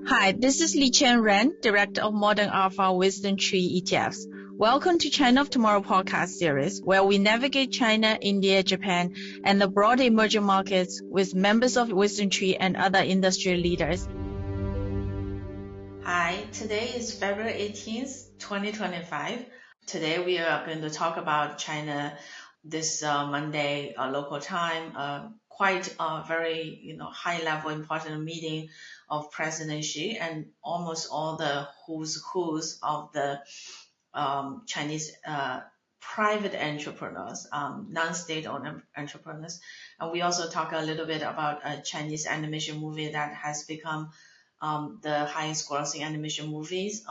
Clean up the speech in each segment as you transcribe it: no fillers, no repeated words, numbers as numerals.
Hi, this is Liqian Ren, Director of Modern Alpha Wisdom Tree ETFs. Welcome to China of Tomorrow podcast series, where we navigate China, India, Japan, and the broader emerging markets with members of Wisdom Tree and other industry leaders. Hi, today is February 18th, 2025. Today we are going to talk about China this Monday local time, quite a very high level important meeting of President Xi and almost all the who's of the Chinese private entrepreneurs, non-state-owned entrepreneurs. And we also talk a little bit about a Chinese animation movie that has become the highest grossing animation movies.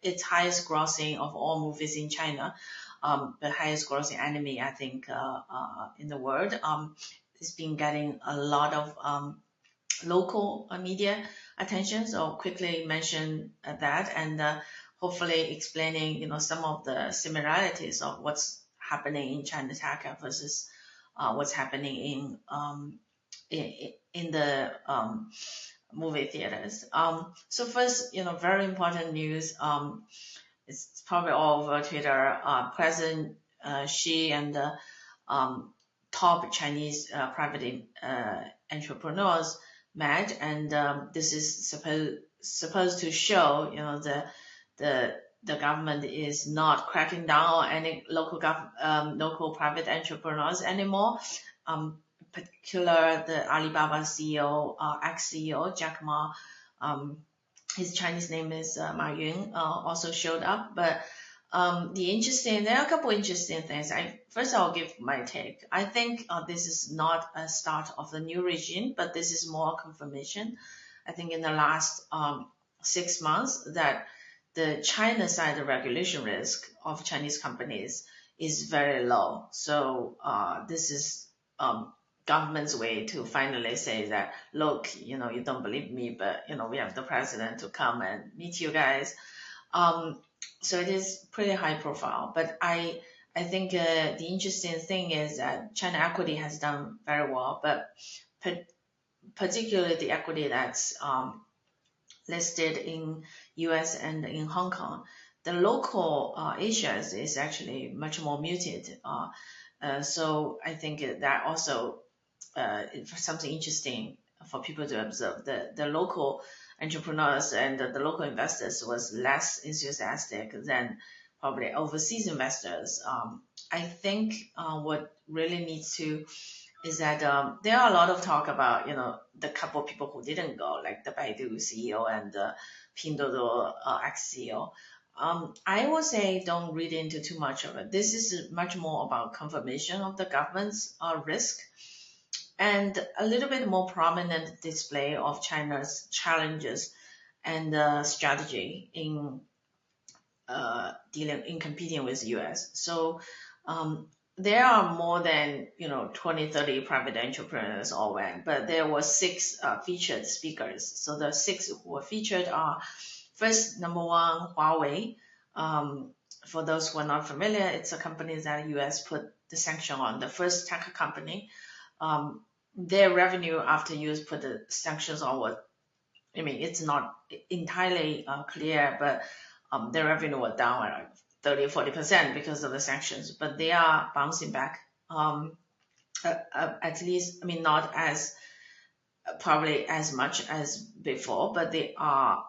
It's highest grossing of all movies in China. The highest grossing anime, I think, in the world. It's been getting a lot of local media attention. So quickly mention that and hopefully explaining, some of the similarities of what's happening in China tech versus what's happening in the movie theaters. So first, very important news. It's probably all over Twitter. President Xi and the top Chinese private entrepreneurs met, and this is supposed to show, the government is not cracking down on any local private entrepreneurs anymore. Particular the Alibaba CEO, ex-CEO Jack Ma, his Chinese name is Ma Yun, also showed up. But there are a couple interesting things. First, I'll give my take. I think this is not a start of the new regime, but this is more confirmation. I think in the last 6 months that the China side of regulation risk of Chinese companies is very low. So this is government's way to finally say that, look, you don't believe me, but we have the president to come and meet you guys. So it is pretty high profile, but I think the interesting thing is that China equity has done very well, but particularly the equity that's listed in US and in Hong Kong. The local Asia is actually much more muted. So I think that also something interesting for people to observe. The local entrepreneurs and the local investors was less enthusiastic than probably overseas investors. I think what really needs to is that there are a lot of talk about, the couple of people who didn't go, like the Baidu CEO and the Pinduoduo ex-CEO. I would say don't read into too much of it. This is much more about confirmation of the government's risk and a little bit more prominent display of China's challenges and strategy in competing with US. So there are more than 20, 30 private entrepreneurs all went, but there were 6 featured speakers. So the 6 who were featured are first, number one, Huawei. For those who are not familiar, it's a company that US put the sanction on, the first tech company. Their revenue after US put the sanctions on it's not entirely clear, but their revenue was down like 30-40% because of the sanctions, but they are bouncing back. At least, not as probably as much as before, but they are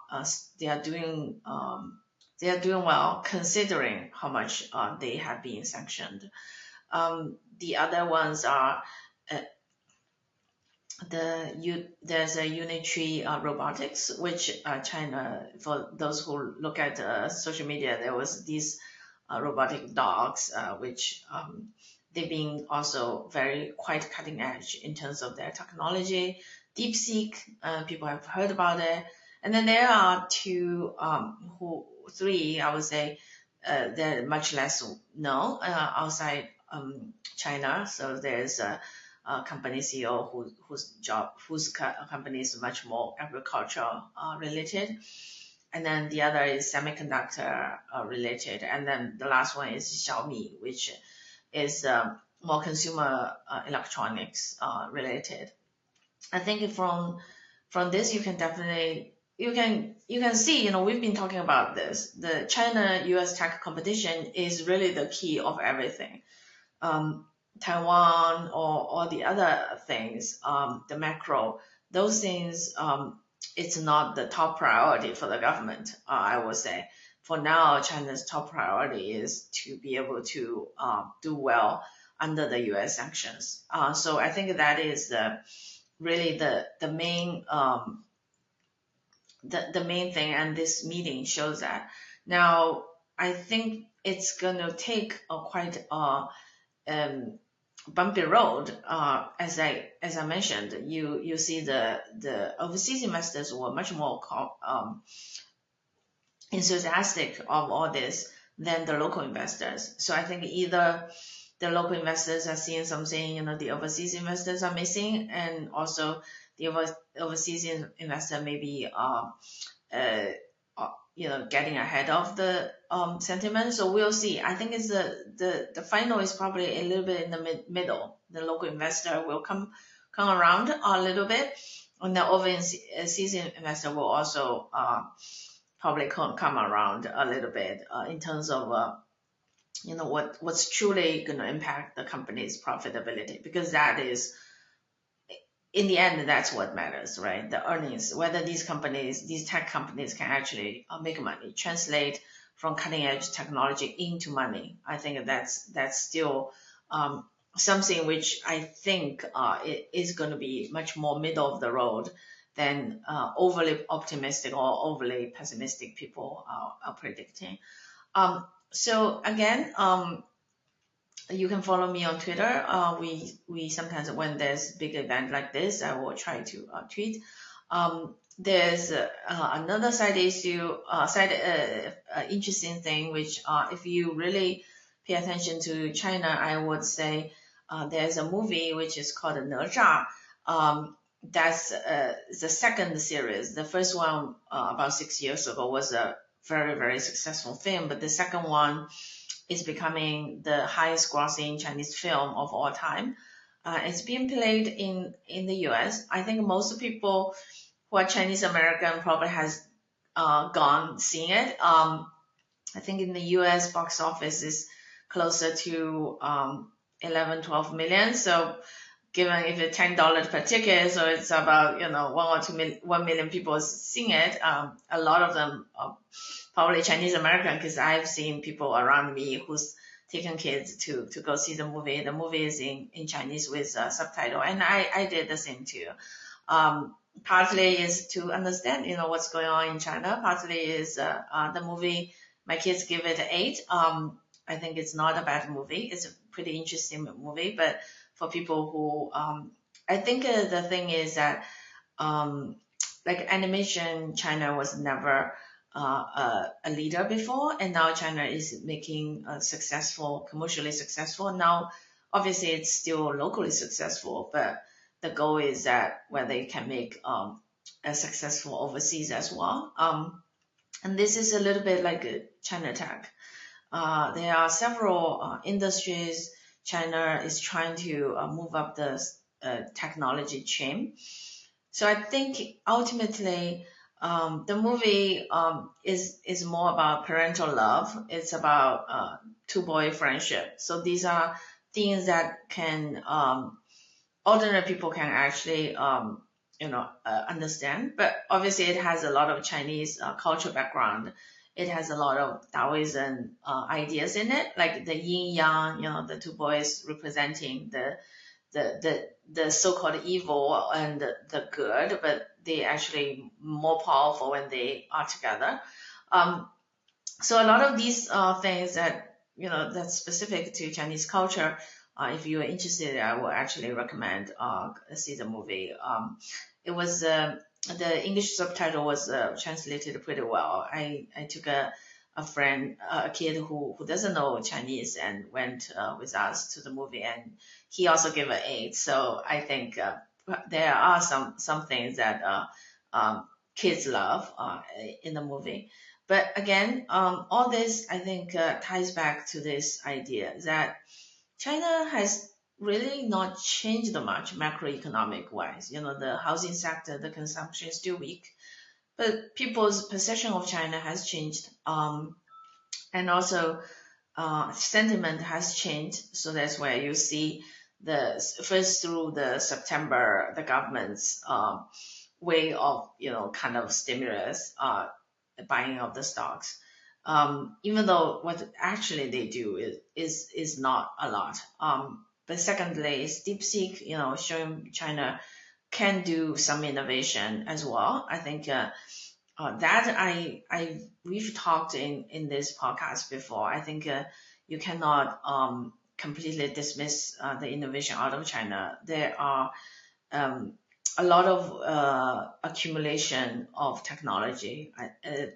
doing well considering how much they have been sanctioned. The other ones are there's a Unitree robotics, which China, for those who look at social media, there was these robotic dogs, which they've been also quite cutting edge in terms of their technology. DeepSeek, people have heard about it. And then there are 3, I would say, they're much less known outside China. So there's a company CEO whose company is much more agricultural related. And then the other is semiconductor related. And then the last one is Xiaomi, which is more consumer electronics related. I think from this you can definitely you can see, we've been talking about this. The China-US tech competition is really the key of everything. um, Taiwan or all the other things, the macro, those things, it's not the top priority for the government, I would say. For now, China's top priority is to be able to do well under the US sanctions. So I think that is really the main the main thing, and this meeting shows that. Now, I think it's going to take a quite um, bumpy road. As I mentioned, you see the overseas investors were much more enthusiastic of all this than the local investors. So I think either the local investors are seeing something, the overseas investors are missing, and also the overseas investor maybe uh, getting ahead of the sentiment. So we'll see. I think it's the final is probably a little bit in the middle. The local investor will come around a little bit, and the overseas investor will also probably come around a little bit in terms of what's truly going to impact the company's profitability, because that is, in the end, that's what matters, right? The earnings, whether these tech companies can actually make money, translate from cutting edge technology into money. I think that's still something which I think it is going to be much more middle of the road than overly optimistic or overly pessimistic people are predicting. So again, you can follow me on Twitter. We sometimes, when there's big event like this, I will try to tweet. There's another side issue, interesting thing, which if you really pay attention to China, I would say there's a movie which is called Ne Zha. That's the second series. The first one about 6 years ago was a very, very successful film, but the second one is becoming the highest grossing Chinese film of all time. It's being played in the US. I think most people who are Chinese American probably has gone seeing it. I think in the US box office is closer to 11, 12 million. So given if it's $10 per ticket, so it's about 1 million people seeing it. A lot of them are probably Chinese American, because I've seen people around me who's taken kids to go see the movie. The movie is in Chinese with subtitle, and I did the same too. Partly is to understand what's going on in China. Partly is the movie. My kids give it 8. I think it's not a bad movie. It's a pretty interesting movie, but for people who I think the thing is that like animation, China was never a leader before, and now China is making commercially successful. Now, obviously, it's still locally successful, but the goal is that whether it can make a successful overseas as well. And this is a little bit like a China tech. There are several industries China is trying to move up the technology chain. So I think ultimately the movie is more about parental love. It's about two-boy friendship. So these are things that can ordinary people can actually understand. But obviously, it has a lot of Chinese culture background. It has a lot of Taoism ideas in it, like the yin yang. The two boys representing the so-called evil and the good, but they actually more powerful when they are together. So a lot of these things that that's specific to Chinese culture. If you are interested, I will actually recommend see the movie. It was the English subtitle was translated pretty well. I took a friend, a kid who doesn't know Chinese, and went with us to the movie, and he also gave an 8. So I think there are some things that kids love in the movie. But again, all this I think ties back to this idea that China has really not changed much macroeconomic wise. The housing sector, the consumption is still weak. but people's perception of China has changed. And also sentiment has changed. So that's where you see the first through the September, the government's way of, kind of stimulus, buying of the stocks. Even though what actually they do is not a lot. But secondly, is DeepSeek, showing China can do some innovation as well. I think that we've talked in this podcast before. I think you cannot completely dismiss the innovation out of China. There are um, a lot of accumulation of technology.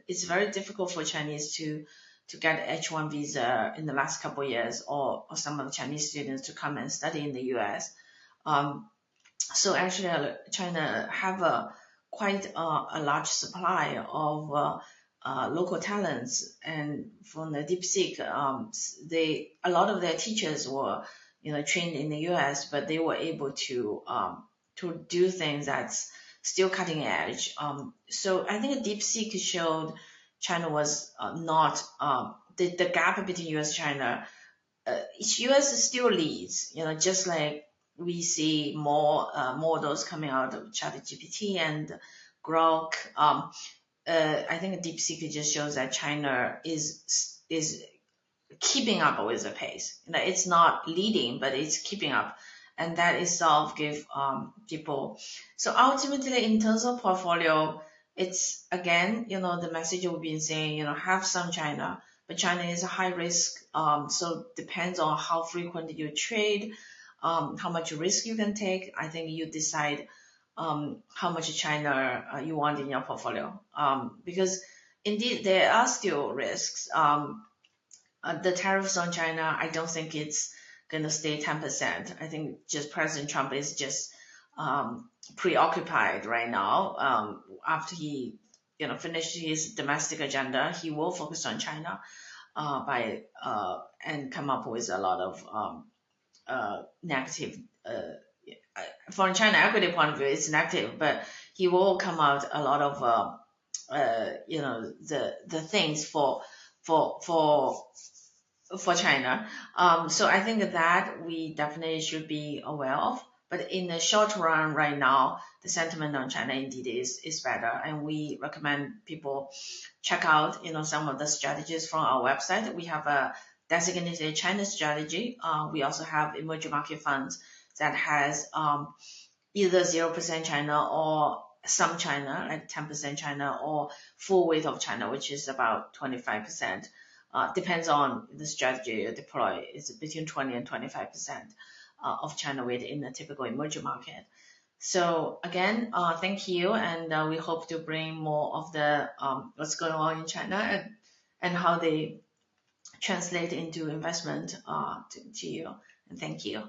It's very difficult for Chinese to get H1 visa in the last couple of years, or some of the Chinese students to come and study in the US. So actually, China have a quite a large supply of local talents, and from the DeepSeek, a lot of their teachers were trained in the U.S., but they were able to do things that's still cutting edge. So I think DeepSeek showed China was not the gap between U.S. China. U.S. still leads, just like we see more models coming out of ChatGPT and Grok. I think DeepSeek just shows that China is keeping up with the pace. It's not leading, but it's keeping up, and that itself give people. So ultimately, in terms of portfolio, it's again, the message we've been saying, have some China, but China is a high risk. So depends on how frequent you trade, how much risk you can take. I think you decide how much China you want in your portfolio. Because indeed there are still risks. The tariffs on China, I don't think it's going to stay 10%. I think just President Trump is just preoccupied right now. After he, finished his domestic agenda, he will focus on China and come up with a lot of negative. From China equity point of view, it's negative, but he will come out a lot of the things for China. So I think that we definitely should be aware of. But in the short run, right now, the sentiment on China indeed is better, and we recommend people check out some of the strategies from our website. We have a designated China strategy. We also have emerging market funds that has either 0% China or some China, like 10% China, or full weight of China, which is about 25%. Depends on the strategy you deploy. It's between 20 and 25% of China weight in a typical emerging market. So again, thank you, and we hope to bring more of the what's going on in China and how they translate into investment to you. And thank you.